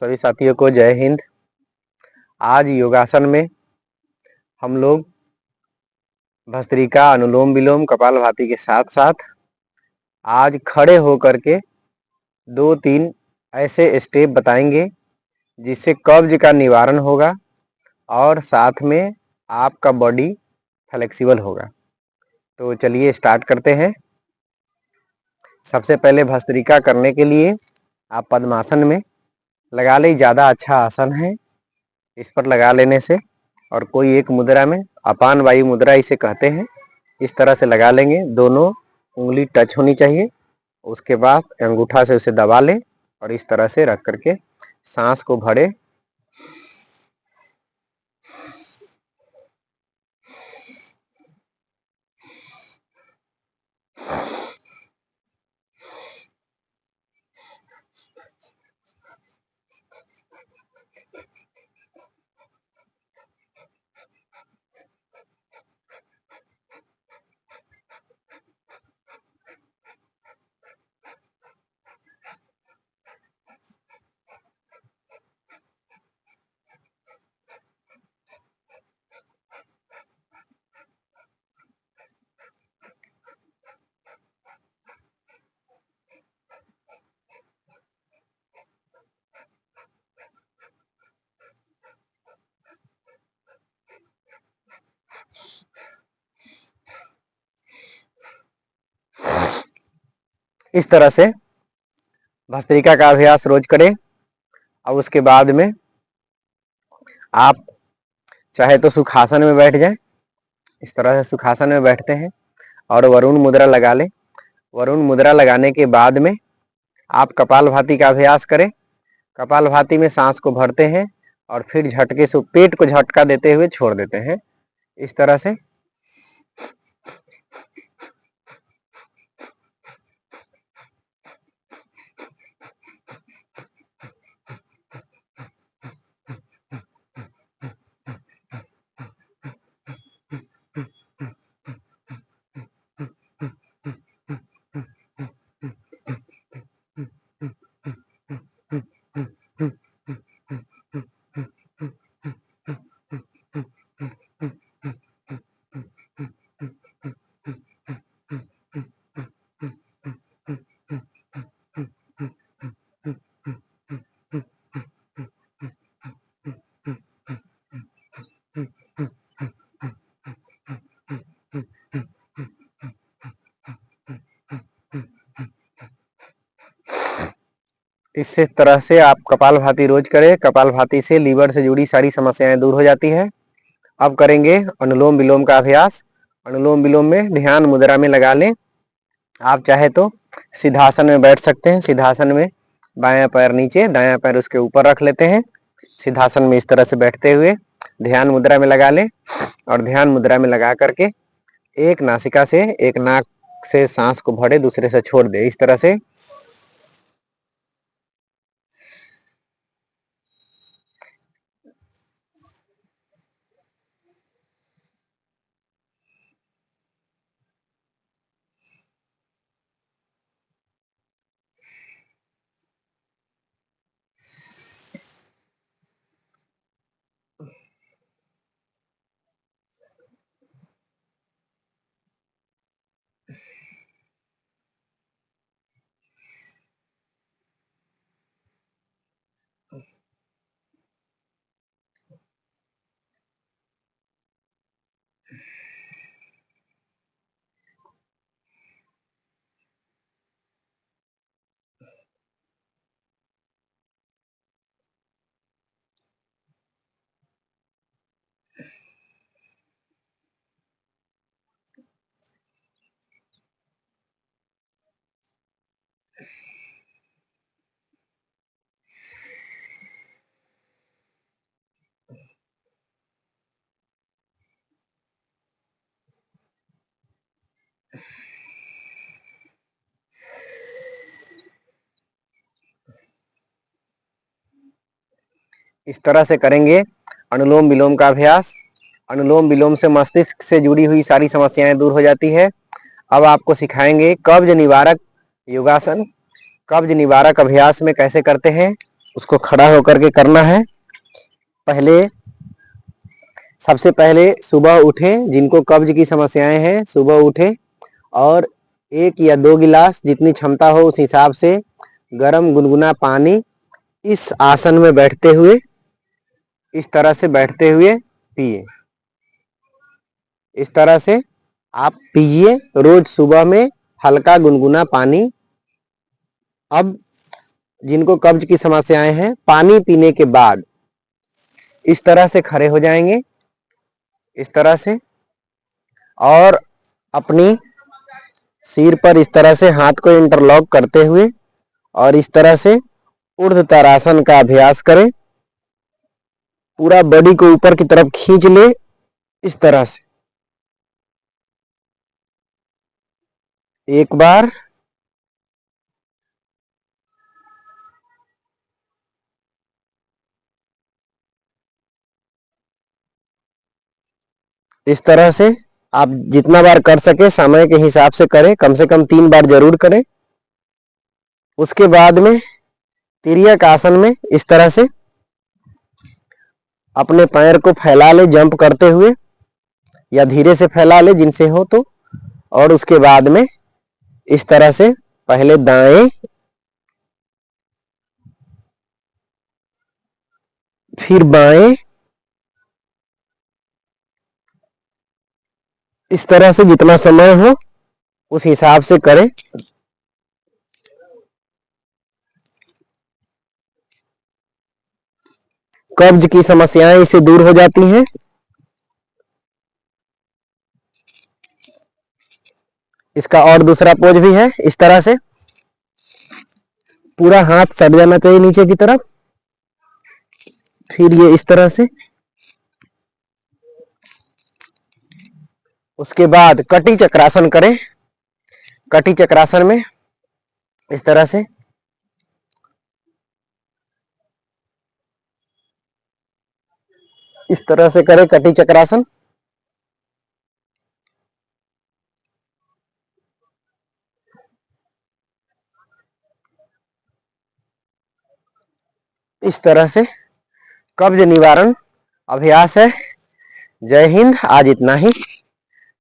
सभी साथियों को जय हिंद। आज योगासन में हम लोग भस्त्रिका, अनुलोम विलोम, कपालभाति के साथ साथ आज खड़े होकर के 2-3 ऐसे स्टेप बताएंगे जिससे कब्ज का निवारण होगा और साथ में आपका बॉडी फ्लेक्सिबल होगा। तो चलिए स्टार्ट करते हैं। सबसे पहले भस्त्रिका करने के लिए आप पद्मासन में लगा ले, ज़्यादा अच्छा आसन है इस पर लगा लेने से। और कोई एक मुद्रा में, अपान वायु मुद्रा इसे कहते हैं, इस तरह से लगा लेंगे। दोनों उंगली टच होनी चाहिए। उसके बाद अंगूठा से उसे दबा लें और इस तरह से रख करके सांस को भरे। इस तरह से भस्त्रिका का अभ्यास रोज करें। और उसके बाद में आप चाहे तो सुखासन में बैठ जाएं। इस तरह से सुखासन में बैठते हैं और वरुण मुद्रा लगा लें। वरुण मुद्रा लगाने के बाद में आप कपालभाति का अभ्यास करें। कपालभाति में सांस को भरते हैं और फिर झटके से पेट को झटका देते हुए छोड़ देते हैं। इस तरह से इस तरह से आप कपालभाति रोज करें। कपालभाति से लीवर से जुड़ी सारी समस्याएं दूर हो जाती है। अब करेंगे अनुलोम विलोम का अभ्यास। अनुलोम विलोम में ध्यान मुद्रा में लगा लें। आप चाहे तो सिद्धासन में बैठ सकते हैं। सिद्धासन में बायां पैर नीचे, दायां पैर उसके ऊपर रख लेते हैं। सिद्धासन में इस तरह से बैठते हुए ध्यान मुद्रा में लगा लें और ध्यान मुद्रा में लगा करके एक नासिका से, एक नाक से सांस को भरे, दूसरे से छोड़ दे। इस तरह से इस तरह से करेंगे अनुलोम विलोम का अभ्यास। अनुलोम विलोम से मस्तिष्क से जुड़ी हुई सारी समस्याएं दूर हो जाती है। अब आपको सिखाएंगे कब्ज निवारक योगासन। कब्ज निवारक अभ्यास में कैसे करते हैं उसको खड़ा होकर के करना है। सबसे पहले सुबह उठे, जिनको कब्ज की समस्याएं हैं सुबह उठे और 1 या 2 गिलास जितनी क्षमता हो उस हिसाब से गर्म गुनगुना पानी इस आसन में बैठते हुए, इस तरह से बैठते हुए पिए। इस तरह से आप पीजिए रोज सुबह में हल्का गुनगुना पानी। अब जिनको कब्ज की समस्याएं हैं, पानी पीने के बाद इस तरह से खड़े हो जाएंगे, इस तरह से, और अपनी सिर पर इस तरह से हाथ को इंटरलॉक करते हुए और इस तरह से ऊर्ध्वतारासन का अभ्यास करें। पूरा बॉडी को ऊपर की तरफ खींच ले, इस तरह से एक बार, इस तरह से आप जितना बार कर सके समय के हिसाब से करें, कम से कम 3 बार जरूर करें। उसके बाद में तिर्यक आसन में इस तरह से अपने पैर को फैला ले जंप करते हुए, या धीरे से फैला ले जिनसे हो तो। और उसके बाद में इस तरह से पहले दाएं, फिर बाएं, इस तरह से जितना समय हो उस हिसाब से करें। कब्ज की समस्याएं इससे दूर हो जाती हैं। इसका और दूसरा पोज भी है, इस तरह से पूरा हाथ सट जाना चाहिए नीचे की तरफ, फिर ये इस तरह से। उसके बाद कटी चक्रासन करें। कटी चक्रासन में इस तरह से करें कटी चक्रासन। इस तरह से कब्ज निवारण अभ्यास है। जय हिंद। आज इतना ही।